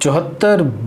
$74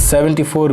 $74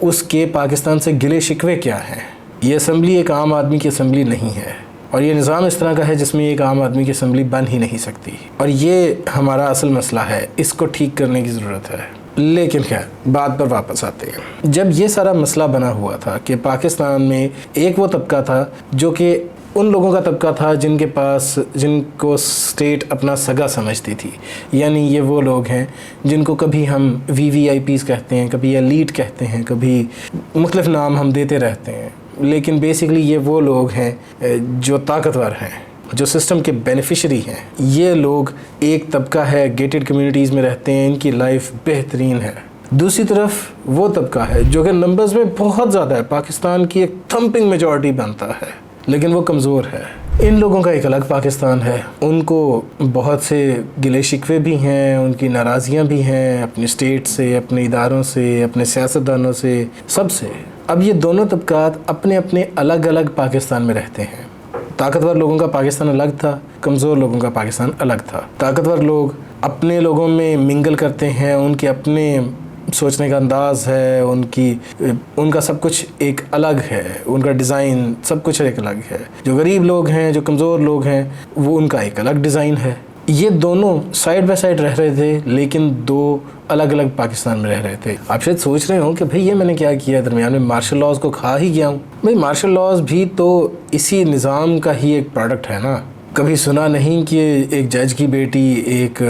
اس کے پاکستان سے گلے شکوے کیا ہیں. یہ اسمبلی ایک عام آدمی کی اسمبلی نہیں ہے, اور یہ نظام اس طرح کا ہے جس میں ایک عام آدمی کی اسمبلی بن ہی نہیں سکتی, اور یہ ہمارا اصل مسئلہ ہے, اس کو ٹھیک کرنے کی ضرورت ہے. لیکن خیر بات پر واپس آتے ہیں. جب یہ سارا مسئلہ بنا ہوا تھا کہ پاکستان میں ایک وہ طبقہ تھا جو کہ ان لوگوں کا طبقہ تھا جن کو اسٹیٹ اپنا سگا سمجھتی تھی, یعنی یہ وہ لوگ ہیں جن کو کبھی ہم VVIPs کہتے ہیں, کبھی ایلیٹ کہتے ہیں, کبھی مختلف نام ہم دیتے رہتے ہیں, لیکن بیسکلی یہ وہ لوگ ہیں جو طاقتور ہیں, جو سسٹم کے بینیفیشری ہیں. یہ لوگ ایک طبقہ ہے, گیٹڈ کمیونٹیز میں رہتے ہیں, ان کی لائف بہترین ہے. دوسری طرف وہ طبقہ ہے جو کہ نمبرز میں بہت زیادہ ہے, پاکستان کی ایک تھمپنگ میجورٹی بنتا ہے, لیکن وہ کمزور ہے. ان لوگوں کا ایک الگ پاکستان ہے, ان کو بہت سے گلے شکوے بھی ہیں, ان کی ناراضیاں بھی ہیں اپنی اسٹیٹ سے, اپنے اداروں سے, اپنے سیاستدانوں سے, سب سے. اب یہ دونوں طبقات اپنے اپنے الگ الگ پاکستان میں رہتے ہیں. طاقتور لوگوں کا پاکستان الگ تھا, کمزور لوگوں کا پاکستان الگ تھا. طاقتور لوگ اپنے لوگوں میں منگل کرتے ہیں, ان کے اپنے سوچنے کا انداز ہے, ان کا سب کچھ ایک الگ ہے, ان کا ڈیزائن سب کچھ ایک الگ ہے. جو غریب لوگ ہیں, جو کمزور لوگ ہیں, وہ ان کا ایک الگ ڈیزائن ہے. یہ دونوں سائڈ بائی سائڈ رہ رہے تھے, لیکن دو الگ الگ پاکستان میں رہ رہے تھے. آپ شاید سوچ رہے ہوں کہ بھئی یہ میں نے کیا کیا, درمیان میں مارشل لاز کو کھا ہی گیا ہوں. بھئی مارشل لاز بھی تو اسی نظام کا ہی ایک پروڈکٹ ہے نا. کبھی سنا نہیں کہ ایک جج کی بیٹی ایک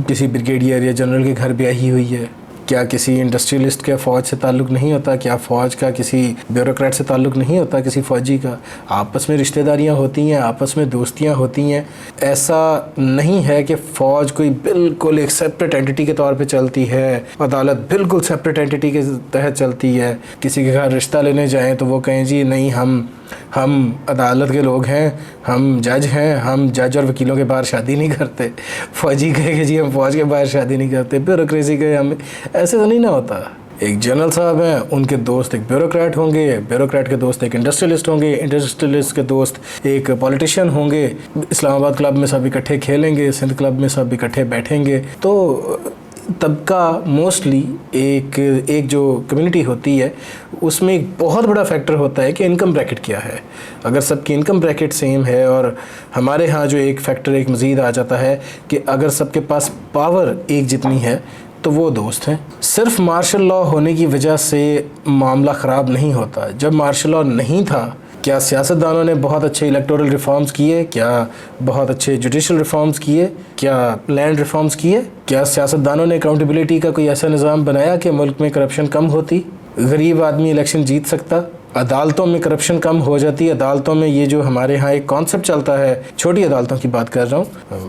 کسی بریگیڈیئر یا جنرل کے گھر بیاہی ہوئی ہے؟ کیا کسی انڈسٹریلسٹ کا فوج سے تعلق نہیں ہوتا؟ کیا فوج کا کسی بیوروکریٹ سے تعلق نہیں ہوتا, کسی فوجی کا؟ آپس میں رشتہ داریاں ہوتی ہیں, آپس میں دوستیاں ہوتی ہیں. ایسا نہیں ہے کہ فوج کوئی بالکل ایک سیپریٹ اینٹی کے طور پہ چلتی ہے, عدالت بالکل سیپریٹ اینٹی کے تحت چلتی ہے. کسی کے گھر رشتہ لینے جائیں تو وہ کہیں جی نہیں ہم عدالت کے لوگ ہیں, ہم جج ہیں, ہم جج اور وکیلوں کے باہر شادی نہیں کرتے. فوجی کہے کہ جی ہم فوج کے باہر شادی نہیں کرتے. بیوروکریسی کہے ہم, ایسے تو نہیں نہ ہوتا. ایک جنرل صاحب ہیں, ان کے دوست ایک بیوروکریٹ ہوں گے, بیوروکریٹ کے دوست ایک انڈسٹریلسٹ ہوں گے, انڈسٹریلسٹ کے دوست ایک پولیٹیشین ہوں گے. اسلام آباد کلب میں سب اکٹھے کھیلیں گے, سندھ کلب میں سب اکٹھے بیٹھیں گے. تو طبقہ موسٹلی ایک جو کمیونٹی ہوتی ہے اس میں ایک بہت بڑا فیکٹر ہوتا ہے کہ انکم بریکٹ کیا ہے. اگر سب کی انکم بریکٹ سیم ہے, اور ہمارے ہاں جو ایک فیکٹر ایک مزید آ جاتا ہے کہ اگر سب کے پاس پاور ایک جتنی ہے تو وہ دوست ہیں. صرف مارشل لاء ہونے کی وجہ سے معاملہ خراب نہیں ہوتا. جب مارشل لاء نہیں تھا, کیا سیاستدانوں نے بہت اچھے الیکٹورل ریفارمز کیے؟ کیا بہت اچھے جوڈیشل ریفارمز کیے؟ کیا لینڈ ریفارمز کیے؟ کیا سیاستدانوں نے اکاؤنٹیبلٹی کا کوئی ایسا نظام بنایا کہ ملک میں کرپشن کم ہوتی, غریب آدمی الیکشن جیت سکتا, عدالتوں میں کرپشن کم ہو جاتی؟ عدالتوں میں یہ جو ہمارے ہاں ایک کانسیپٹ چلتا ہے, چھوٹی عدالتوں کی بات کر رہا ہوں,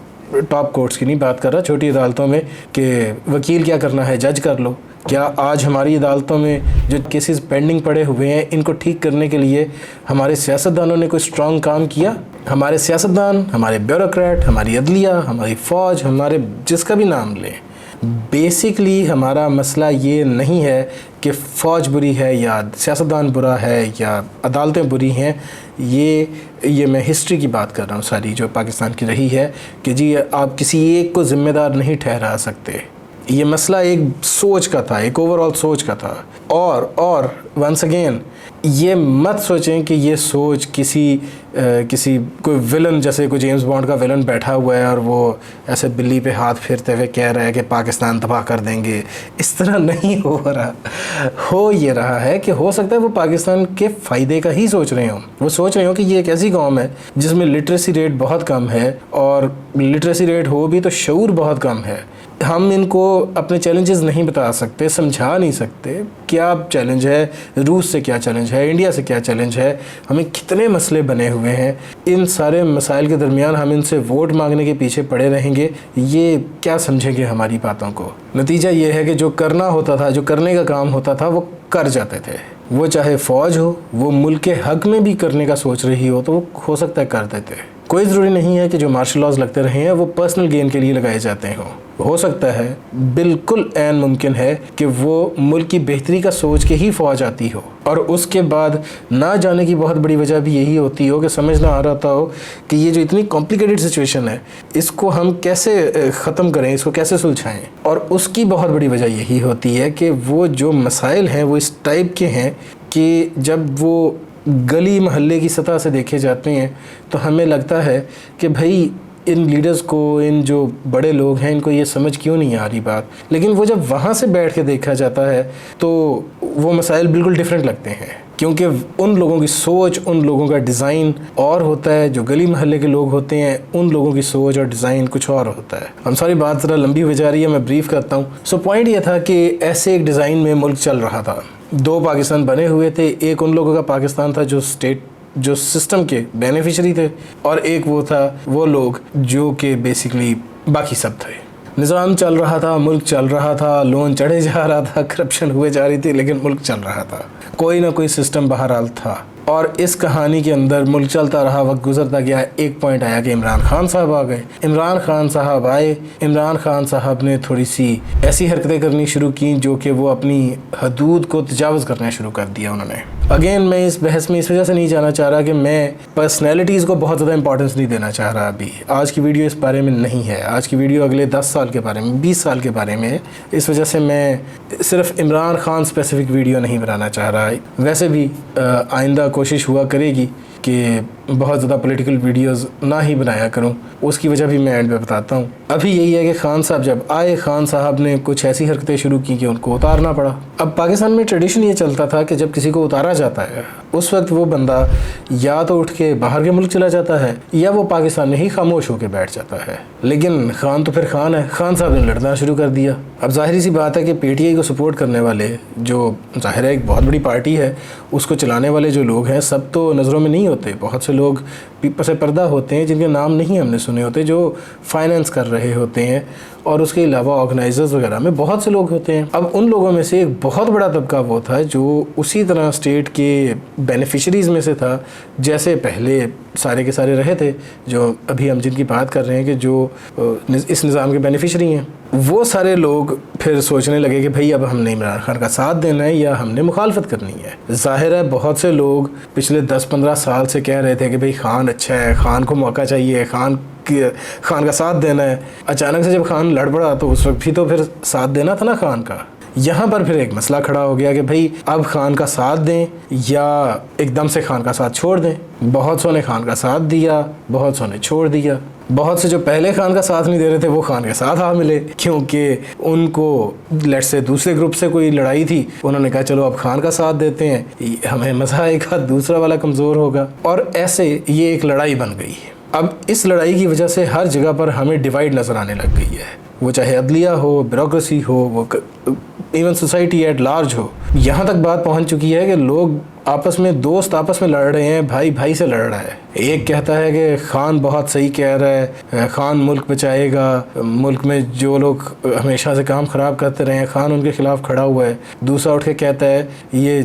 ٹاپ کورٹس کی نہیں بات کر رہا, چھوٹی عدالتوں میں کہ وکیل کیا کرنا ہے, جج کر لو. کیا آج ہماری عدالتوں میں جو کیسز پینڈنگ پڑے ہوئے ہیں ان کو ٹھیک کرنے کے لیے ہمارے سیاستدانوں نے کوئی اسٹرانگ کام کیا؟ ہمارے سیاستدان, ہمارے بیوروکریٹ, ہماری عدلیہ, ہماری فوج, ہمارے جس کا بھی نام لیں, بیسکلی ہمارا مسئلہ یہ نہیں ہے کہ فوج بری ہے یا سیاستدان برا ہے یا عدالتیں بری ہیں. یہ میں ہسٹری کی بات کر رہا ہوں ساری جو پاکستان کی رہی ہے, کہ جی آپ کسی ایک کو ذمہ دار نہیں ٹھہرا سکتے. یہ مسئلہ ایک سوچ کا تھا, ایک اوور آل سوچ کا تھا. اور ونس اگین یہ مت سوچیں کہ یہ سوچ کسی کوئی ولن, جیسے کوئی جیمز بانڈ کا ولن بیٹھا ہوا ہے اور وہ ایسے بلی پہ ہاتھ پھیرتے ہوئے کہہ رہا ہے کہ پاکستان تباہ کر دیں گے. اس طرح نہیں ہو رہا. ہو یہ رہا ہے کہ ہو سکتا ہے وہ پاکستان کے فائدے کا ہی سوچ رہے ہوں. وہ سوچ رہے ہوں کہ یہ ایک ایسی قوم ہے جس میں لٹریسی ریٹ بہت کم ہے, اور لٹریسی ریٹ ہو بھی تو شعور بہت کم ہے. ہم ان کو اپنے چیلنجز نہیں بتا سکتے, سمجھا نہیں سکتے کیا چیلنج ہے, روس سے کیا چیلنج ہے, انڈیا سے کیا چیلنج ہے, ہمیں کتنے مسئلے بنے ہوئے ہیں. ان سارے مسائل کے درمیان ہم ان سے ووٹ مانگنے کے پیچھے پڑے رہیں گے, یہ کیا سمجھیں گے ہماری باتوں کو؟ نتیجہ یہ ہے کہ جو کرنا ہوتا تھا, جو کرنے کا کام ہوتا تھا, وہ کر جاتے تھے. وہ چاہے فوج ہو, وہ ملک کے حق میں بھی کرنے کا سوچ رہی ہو تو وہ ہو سکتا ہے کر دیتے. کوئی ضروری نہیں ہے کہ جو مارشل لاز لگتے رہے ہیں وہ پرسنل گین کے لیے لگائے جاتے ہوں. ہو سکتا ہے, بالکل عین ممکن ہے کہ وہ ملک کی بہتری کا سوچ کے ہی فوج آتی ہو, اور اس کے بعد نہ جانے کی بہت بڑی وجہ بھی یہی ہوتی ہو کہ سمجھ نہ آ رہا ہو کہ یہ جو اتنی کمپلیکیٹڈ سچویشن ہے اس کو ہم کیسے ختم کریں, اس کو کیسے سلجھائیں. اور اس کی بہت بڑی وجہ یہی ہوتی ہے کہ وہ جو مسائل ہیں وہ اس ٹائپ کے ہیں کہ جب وہ گلی محلے کی سطح سے دیکھے جاتے ہیں تو ہمیں لگتا ہے کہ بھائی ان لیڈرز کو, ان جو بڑے لوگ ہیں, ان کو یہ سمجھ کیوں نہیں آ رہی بات. لیکن وہ جب وہاں سے بیٹھ کے دیکھا جاتا ہے تو وہ مسائل بالکل ڈیفرنٹ لگتے ہیں, کیونکہ ان لوگوں کی سوچ, ان لوگوں کا ڈیزائن اور ہوتا ہے. جو گلی محلے کے لوگ ہوتے ہیں ان لوگوں کی سوچ اور ڈیزائن کچھ اور ہوتا ہے. ہم ساری بات ذرا لمبی ہو جا رہی ہے, میں بریف کرتا ہوں. سو پوائنٹ یہ تھا کہ ایسے ایک ڈیزائن میں ملک چل رہا تھا. 2 پاکستان بنے ہوئے تھے. ایک ان لوگوں کا پاکستان تھا جو سسٹم کے بینیفیشری تھے, اور ایک وہ تھا وہ لوگ جو کہ بیسیکلی باقی سب تھے. نظام چل رہا تھا, ملک چل رہا تھا, لون چڑھے جا رہا تھا, کرپشن ہوئے جا رہی تھی, لیکن ملک چل رہا تھا. کوئی نہ کوئی سسٹم بہرحال تھا. اور اس کہانی کے اندر ملک چلتا رہا, وقت گزرتا گیا. ایک پوائنٹ آیا کہ عمران خان صاحب آ گئے. عمران خان صاحب آئے. عمران خان صاحب نے تھوڑی سی ایسی حرکتیں کرنی شروع کی جو کہ وہ اپنی حدود کو تجاوز کرنا شروع کر دیا انہوں نے. اگین میں اس بحث میں اس وجہ سے نہیں جانا چاہ رہا کہ میں پرسنالٹیز کو بہت زیادہ امپورٹنس نہیں دینا چاہ رہا. ابھی آج کی ویڈیو اس بارے میں نہیں ہے. آج کی ویڈیو اگلے 10 سال کے بارے میں, 20 سال کے بارے میں ہے. اس وجہ سے میں صرف عمران خان اسپیسیفک ویڈیو نہیں بنانا چاہ رہا. ویسے بھی آئندہ کوشش ہوا کرے گی کہ بہت زیادہ پولیٹیکل ویڈیوز نہ ہی بنایا کروں. اس کی وجہ بھی میں اینڈ پہ بتاتا ہوں. ابھی یہی ہے کہ خان صاحب جب آئے, خان صاحب نے کچھ ایسی حرکتیں شروع کی کہ ان کو اتارنا پڑا. اب پاکستان میں ٹریڈیشن یہ چلتا تھا کہ جب کسی کو اتارا جاتا ہے اس وقت وہ بندہ یا تو اٹھ کے باہر کے ملک چلا جاتا ہے یا وہ پاکستان میں ہی خاموش ہو کے بیٹھ جاتا ہے. لیکن خان تو پھر خان ہے. خان صاحب نے لڑنا شروع کر دیا. اب ظاہری سی بات ہے کہ پی ٹی آئی کو سپورٹ کرنے والے, جو ظاہر ہے ایک بہت بڑی پارٹی ہے, اس کو چلانے والے جو لوگ ہیں سب تو نظروں میں نہیں ہوتے. بہت سے لوگ پس پردہ ہوتے ہیں جن کے نام نہیں ہم نے سنے ہوتے, جو فائننس کر رہے ہوتے ہیں, اور اس کے علاوہ آرگنائزرز وغیرہ میں بہت سے لوگ ہوتے ہیں. اب ان لوگوں میں سے ایک بہت بڑا طبقہ وہ تھا جو اسی طرح اسٹیٹ کے بینیفیشریز میں سے تھا جیسے پہلے سارے کے سارے رہے تھے, جو ابھی ہم جن کی بات کر رہے ہیں کہ جو اس نظام کے بینیفیشری ہیں. وہ سارے لوگ پھر سوچنے لگے کہ بھئی اب ہم نے عمران خان کا ساتھ دینا ہے یا ہم نے مخالفت کرنی ہے. ظاہر ہے بہت سے لوگ پچھلے 10-15 سال سے کہہ رہے تھے کہ بھئی خان اچھا ہے, خان کو موقع چاہیے, خان کا ساتھ دینا ہے. اچانک سے جب خان لڑ پڑا تو اس وقت بھی تو پھر ساتھ دینا تھا نا خان کا. یہاں پر پھر ایک مسئلہ کھڑا ہو گیا کہ بھئی اب خان کا ساتھ دیں یا ایک دم سے خان کا ساتھ چھوڑ دیں. بہت سو نے خان کا ساتھ دیا, بہت سو نے چھوڑ دیا. بہت سے جو پہلے خان کا ساتھ نہیں دے رہے تھے وہ خان کے ساتھ آ ملے, کیونکہ ان کو لیٹ سے دوسرے گروپ سے کوئی لڑائی تھی. انہوں نے کہا چلو اب خان کا ساتھ دیتے ہیں, ہمیں مزہ آئے گا, دوسرا والا کمزور ہوگا. اور ایسے یہ ایک لڑائی بن گئی. اب اس لڑائی کی وجہ سے ہر جگہ پر ہمیں ڈیوائیڈ نظر آنے لگ گئی ہے. وہ چاہے عدلیہ ہو, بیوروکریسی ہو, وہ ایون سوسائٹی ایٹ لارج ہو. یہاں تک بات پہنچ چکی ہے کہ لوگ آپس میں, دوست آپس میں لڑ رہے ہیں, بھائی بھائی سے لڑ رہا ہے. ایک کہتا ہے کہ خان بہت صحیح کہہ رہا ہے, خان ملک بچائے گا, ملک میں جو لوگ ہمیشہ سے کام خراب کرتے رہے ہیں خان ان کے خلاف کھڑا ہوا ہے. دوسرا اٹھ کے کہتا ہے یہ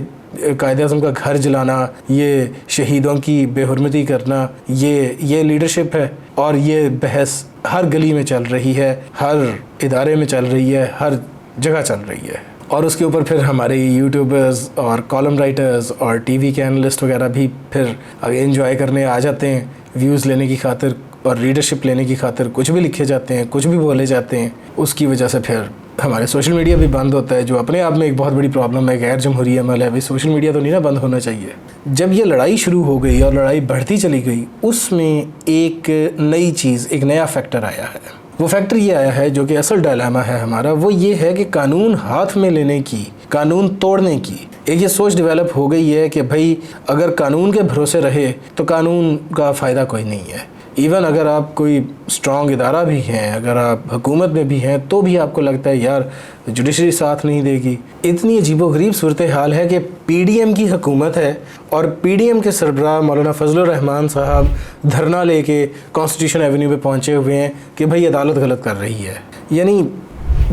قائد اعظم کا گھر جلانا, یہ شہیدوں کی بے حرمتی کرنا, یہ لیڈرشپ ہے. اور یہ بحث ہر گلی میں چل رہی ہے, ہر ادارے میں چل رہی ہے, ہر جگہ چل رہی ہے. اور اس کے اوپر پھر ہمارے یوٹیوبرز اور کالم رائٹرز اور ٹی وی کے اینالسٹ وغیرہ بھی پھر انجوائے کرنے آ جاتے ہیں, ویوز لینے کی خاطر اور ریڈرشپ لینے کی خاطر کچھ بھی لکھے جاتے ہیں, کچھ بھی بولے جاتے ہیں. اس کی وجہ سے پھر ہمارے سوشل میڈیا بھی بند ہوتا ہے, جو اپنے آپ میں ایک بہت بڑی پرابلم ہے, غیر جمہوری عمل ہے. بھائی سوشل میڈیا تو نہیں نا بند ہونا چاہیے. جب یہ لڑائی شروع ہو گئی اور لڑائی بڑھتی چلی گئی, اس میں ایک نئی چیز, ایک نیا فیکٹر آیا ہے. وہ فیکٹر یہ آیا ہے جو کہ اصل ڈائلاما ہے ہمارا, وہ یہ ہے کہ قانون ہاتھ میں لینے کی, قانون توڑنے کی ایک یہ سوچ ڈیولپ ہو گئی ہے کہ بھائی اگر قانون کے بھروسے رہے تو قانون کا فائدہ کوئی نہیں ہے. ایون اگر آپ کوئی اسٹرانگ ادارہ بھی ہیں, اگر آپ حکومت میں بھی ہیں, تو بھی آپ کو لگتا ہے یار جوڈیشری ساتھ نہیں دے گی. اتنی عجیب و غریب صورتحال ہے کہ پی ڈی ایم کی حکومت ہے اور پی ڈی ایم کے سربراہ مولانا فضل الرحمان صاحب دھرنا لے کے کانسٹیٹیوشن ایونیو پہ پہنچے ہوئے ہیں کہ بھائی عدالت غلط کر رہی ہے. یعنی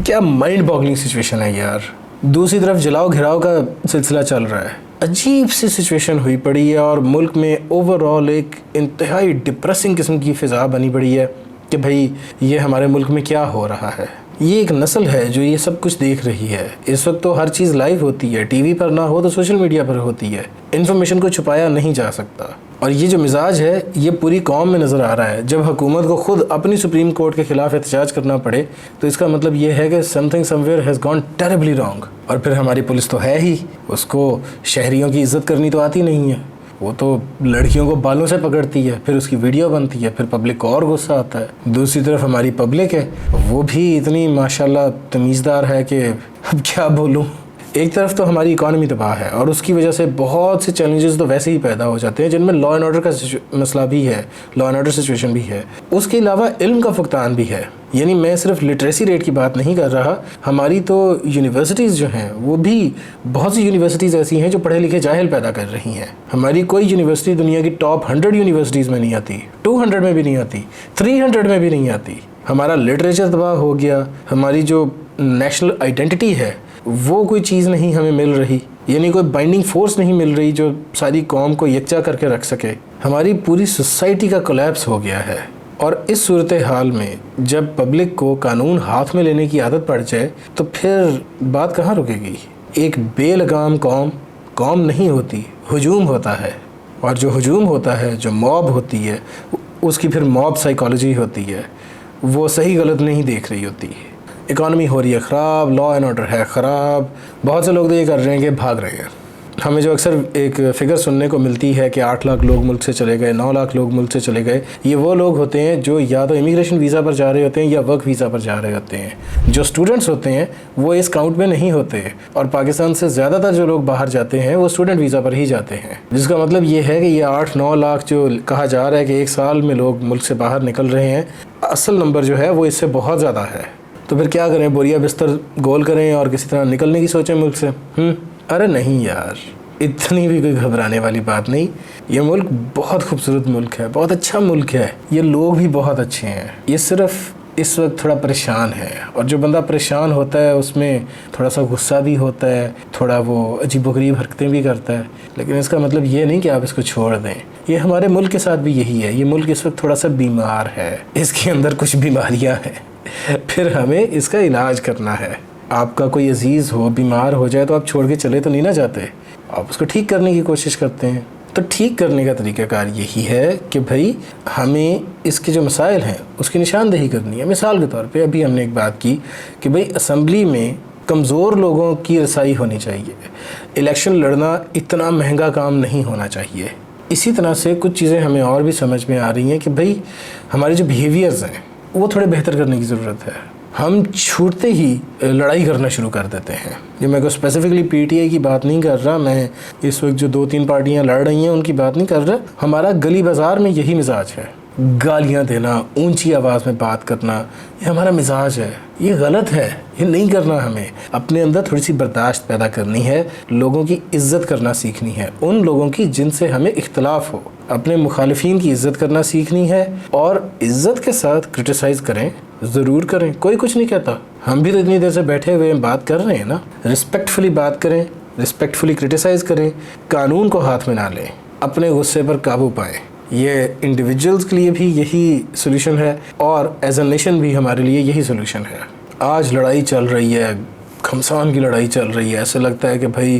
کیا مائنڈ باگلنگ سچویشن ہے یار. دوسری طرف جلاؤ گھراؤ کا سلسلہ چل رہا ہے. عجیب سی سچویشن ہوئی پڑی ہے اور ملک میں اوور آل ایک انتہائی ڈپریسنگ قسم کی فضا بنی پڑی ہے کہ بھائی یہ ہمارے ملک میں کیا ہو رہا ہے. یہ ایک نسل ہے جو یہ سب کچھ دیکھ رہی ہے. اس وقت تو ہر چیز لائیو ہوتی ہے, ٹی وی پر نہ ہو تو سوشل میڈیا پر ہوتی ہے. انفارمیشن کو چھپایا نہیں جا سکتا, اور یہ جو مزاج ہے یہ پوری قوم میں نظر آ رہا ہے. جب حکومت کو خود اپنی سپریم کورٹ کے خلاف احتجاج کرنا پڑے تو اس کا مطلب یہ ہے کہ something somewhere has gone terribly wrong. اور پھر ہماری پولیس تو ہے ہی, اس کو شہریوں کی عزت کرنی تو آتی نہیں ہے. وہ تو لڑکیوں کو بالوں سے پکڑتی ہے, پھر اس کی ویڈیو بنتی ہے, پھر پبلک کو اور غصہ آتا ہے. دوسری طرف ہماری پبلک ہے وہ بھی اتنی ماشاءاللہ تمیزدار ہے کہ اب کیا بولوں. ایک طرف تو ہماری اکانومی تباہ ہے اور اس کی وجہ سے بہت سے چیلنجز تو ویسے ہی پیدا ہو جاتے ہیں جن میں لا اینڈ آرڈر کا مسئلہ بھی ہے, لا اینڈ آرڈر سچویشن بھی ہے. اس کے علاوہ علم کا فقدان بھی ہے. یعنی میں صرف لٹریسی ریٹ کی بات نہیں کر رہا, ہماری تو یونیورسٹیز جو ہیں وہ بھی بہت سی یونیورسٹیز ایسی ہیں جو پڑھے لکھے جاہل پیدا کر رہی ہیں. ہماری کوئی یونیورسٹی دنیا کی ٹاپ 100 یونیورسٹیز میں نہیں آتی, 200 میں بھی نہیں آتی, 300 میں بھی نہیں آتی. ہمارا لٹریچر تباہ ہو گیا. ہماری جو نیشنل آئیڈینٹی ہے وہ کوئی چیز نہیں ہمیں مل رہی, یعنی کوئی بائنڈنگ فورس نہیں مل رہی جو ساری قوم کو یکجا کر کے رکھ سکے. ہماری پوری سوسائٹی کا کولیپس ہو گیا ہے. اور اس صورتحال میں جب پبلک کو قانون ہاتھ میں لینے کی عادت پڑ جائے تو پھر بات کہاں رکے گی. ایک بے لگام قوم نہیں ہوتی, ہجوم ہوتا ہے. اور جو ہجوم ہوتا ہے, جو موب ہوتی ہے, اس کی پھر موب سائیکالوجی ہوتی ہے, وہ صحیح غلط نہیں دیکھ رہی ہوتی. اکانومی ہو رہی ہے خراب, لا اینڈ آرڈر ہے خراب. بہت سے لوگ تو یہ کر رہے ہیں کہ بھاگ رہے ہیں. ہمیں جو اکثر ایک فگر سننے کو ملتی ہے کہ 8 لاکھ لوگ ملک سے چلے گئے, 9 لاکھ لوگ ملک سے چلے گئے, یہ وہ لوگ ہوتے ہیں جو یا تو امیگریشن ویزا پر جا رہے ہوتے ہیں یا ورک ویزا پر جا رہے ہوتے ہیں. جو اسٹوڈنٹس ہوتے ہیں وہ اس کاؤنٹ میں نہیں ہوتے, اور پاکستان سے زیادہ تر جو لوگ باہر جاتے ہیں وہ اسٹوڈنٹ ویزا پر ہی جاتے ہیں. جس کا مطلب یہ ہے کہ یہ 8-9 لاکھ جو کہا جا رہا ہے کہ ایک سال میں لوگ ملک سے باہر نکل رہے ہیں, اصل نمبر جو ہے وہ اس سے بہت زیادہ ہے. تو پھر کیا کریں, بوریا بستر گول کریں اور کسی طرح نکلنے کی سوچیں ملک سے؟ ارے نہیں یار, اتنی بھی کوئی گھبرانے والی بات نہیں. یہ ملک بہت خوبصورت ملک ہے, بہت اچھا ملک ہے, یہ لوگ بھی بہت اچھے ہیں. یہ صرف اس وقت تھوڑا پریشان ہے, اور جو بندہ پریشان ہوتا ہے اس میں تھوڑا سا غصہ بھی ہوتا ہے, تھوڑا وہ عجیب و غریب حرکتیں بھی کرتا ہے. لیکن اس کا مطلب یہ نہیں کہ آپ اس کو چھوڑ دیں. یہ ہمارے ملک کے ساتھ بھی یہی ہے. یہ ملک اس وقت تھوڑا سا بیمار ہے, اس کے اندر کچھ بیماریاں ہیں, پھر ہمیں اس کا علاج کرنا ہے. آپ کا کوئی عزیز ہو, بیمار ہو جائے تو آپ چھوڑ کے چلے تو نہیں نہ جاتے, آپ اس کو ٹھیک کرنے کی کوشش کرتے ہیں. تو ٹھیک کرنے کا طریقہ کار یہی ہے کہ بھائی ہمیں اس کے جو مسائل ہیں اس کی نشاندہی کرنی ہے. مثال کے طور پہ ابھی ہم نے ایک بات کی کہ بھائی اسمبلی میں کمزور لوگوں کی رسائی ہونی چاہیے. الیکشن لڑنا اتنا مہنگا کام نہیں ہونا چاہیے. اسی طرح سے کچھ چیزیں ہمیں اور بھی سمجھ میں آ رہی ہیں کہ بھائی ہمارے جو بیہیویئرز ہیں وہ تھوڑے بہتر کرنے کی ضرورت ہے. ہم چھوٹتے ہی لڑائی کرنا شروع کر دیتے ہیں. یہ میں کوئی اسپیسیفکلی پی ٹی آئی کی بات نہیں کر رہا, میں اس وقت جو 2-3 پارٹیاں لڑ رہی ہیں ان کی بات نہیں کر رہا. ہمارا گلی بازار میں یہی مزاج ہے, گالیاں دینا, اونچی آواز میں بات کرنا, یہ ہمارا مزاج ہے. یہ غلط ہے, یہ نہیں کرنا. ہمیں اپنے اندر تھوڑی سی برداشت پیدا کرنی ہے, لوگوں کی عزت کرنا سیکھنی ہے, ان لوگوں کی جن سے ہمیں اختلاف ہو. اپنے مخالفین کی عزت کرنا سیکھنی ہے, اور عزت کے ساتھ کرٹیسائز کریں, ضرور کریں, کوئی کچھ نہیں کہتا. ہم بھی تو اتنی دیر سے بیٹھے ہوئے بات کر رہے ہیں نا. رسپیکٹفلی بات کریں, رسپیکٹفلی کرٹیسائز کریں, قانون کو ہاتھ میں نہ لیں, اپنے غصے پر قابو پائیں. یہ انڈیویجولز کے لیے بھی یہی سولوشن ہے, اور ایز اے نیشن بھی ہمارے لیے یہی سولوشن ہے. آج لڑائی چل رہی ہے, گھمسان کی لڑائی چل رہی ہے, ایسے لگتا ہے کہ بھائی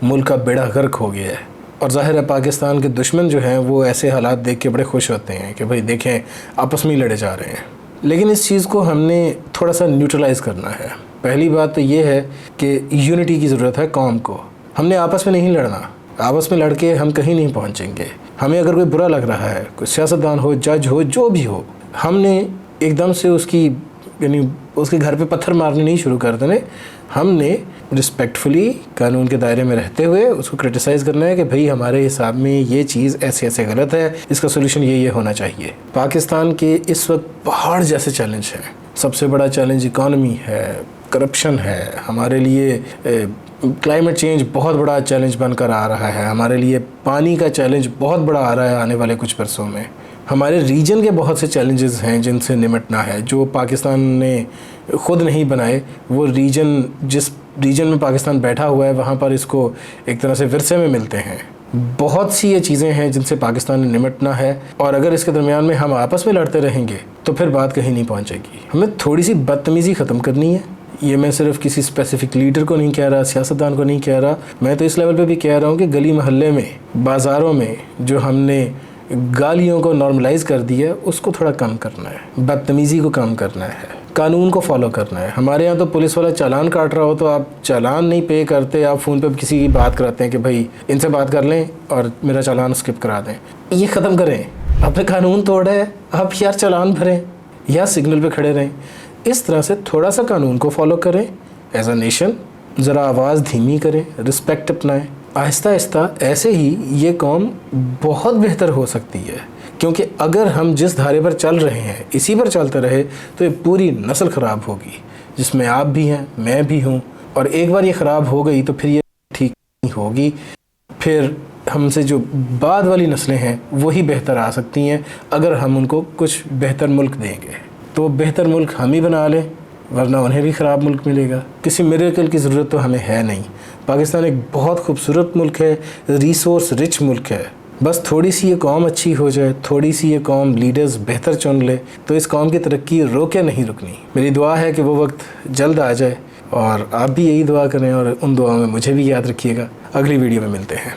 ملک کا بیڑا غرق ہو گیا ہے. اور ظاہر ہے پاکستان کے دشمن جو ہیں وہ ایسے حالات دیکھ کے بڑے خوش ہوتے ہیں کہ بھائی دیکھیں آپس میں لڑے جا رہے ہیں. لیکن اس چیز کو ہم نے تھوڑا سا نیوٹرلائز کرنا ہے. پہلی بات تو یہ ہے کہ یونٹی کی ضرورت ہے قوم کو. ہم نے آپس میں نہیں لڑنا, آپس میں لڑ کے ہم کہیں نہیں پہنچیں گے. ہمیں اگر کوئی برا لگ رہا ہے, کوئی سیاستدان ہو, جج ہو, جو بھی ہو, ہم نے ایک دم سے اس کی یعنی اس کے گھر پہ پتھر مارنے نہیں شروع کر دینے. ہم نے رسپیکٹفلی قانون کے دائرے میں رہتے ہوئے اس کو کرٹیسائز کرنا ہے کہ بھئی ہمارے حساب میں یہ چیز ایسے ایسے غلط ہے, اس کا سولوشن یہ ہونا چاہیے. پاکستان کے اس وقت پہاڑ جیسے چیلنج ہیں. سب سے بڑا چیلنج اکانومی ہے, کرپشن ہے, ہمارے لیے کلائمیٹ چینج بہت بڑا چیلنج بن کر آ رہا ہے, ہمارے لیے پانی کا چیلنج بہت بڑا آ رہا ہے آنے والے کچھ برسوں میں. ہمارے ریجن کے بہت سے چیلنجز ہیں جن سے نمٹنا ہے، جو پاکستان نے خود نہیں بنائے. وہ ریجن، جس ریجن میں پاکستان بیٹھا ہوا ہے وہاں پر اس کو ایک طرح سے ورثے میں ملتے ہیں. بہت سی یہ چیزیں ہیں جن سے پاکستان نے نمٹنا ہے، اور اگر اس کے درمیان میں ہم آپس میں لڑتے رہیں گے تو پھر بات کہیں نہیں پہنچے گی. ہمیں تھوڑی سی بدتمیزی ختم کرنی ہے. یہ میں صرف کسی اسپیسیفک لیڈر کو نہیں کہہ رہا، سیاستدان کو نہیں کہہ رہا، میں تو اس لیول پہ بھی کہہ رہا ہوں کہ گلی محلے میں، بازاروں میں جو ہم نے گالیوں کو نارملائز کر دیا ہے اس کو تھوڑا کم کرنا ہے، بدتمیزی کو کم کرنا ہے، قانون کو فالو کرنا ہے. ہمارے ہاں تو پولیس والا چالان کاٹ رہا ہو تو آپ چالان نہیں پے کرتے، آپ فون پہ کسی کی بات کراتے ہیں کہ بھائی ان سے بات کر لیں اور میرا چالان اسکپ کرا دیں. یہ ختم کریں. آپ نے قانون توڑا ہے، آپ یار چالان بھریں یا سگنل پہ کھڑے رہیں. اس طرح سے تھوڑا سا قانون کو فالو کریں ایز اے نیشن، ذرا آواز دھیمی کریں، رسپیکٹ اپنائیں. آہستہ آہستہ ایسے ہی یہ قوم بہت بہتر ہو سکتی ہے، کیونکہ اگر ہم جس دھارے پر چل رہے ہیں اسی پر چلتے رہے تو یہ پوری نسل خراب ہوگی، جس میں آپ بھی ہیں، میں بھی ہوں. اور ایک بار یہ خراب ہو گئی تو پھر یہ ٹھیک نہیں ہوگی. پھر ہم سے جو بعد والی نسلیں ہیں وہی بہتر آ سکتی ہیں اگر ہم ان کو کچھ بہتر ملک دیں گے. تو بہتر ملک ہم ہی بنا لیں، ورنہ انہیں بھی خراب ملک ملے گا. کسی میریکل کی ضرورت تو ہمیں ہے نہیں. پاکستان ایک بہت خوبصورت ملک ہے، ریسورس رچ ملک ہے. بس تھوڑی سی یہ قوم اچھی ہو جائے، تھوڑی سی یہ قوم لیڈرز بہتر چن لے تو اس قوم کی ترقی روکے نہیں رکنی. میری دعا ہے کہ وہ وقت جلد آ جائے، اور آپ بھی یہی دعا کریں اور ان دعاؤں میں مجھے بھی یاد رکھیے گا. اگلی ویڈیو میں ملتے ہیں.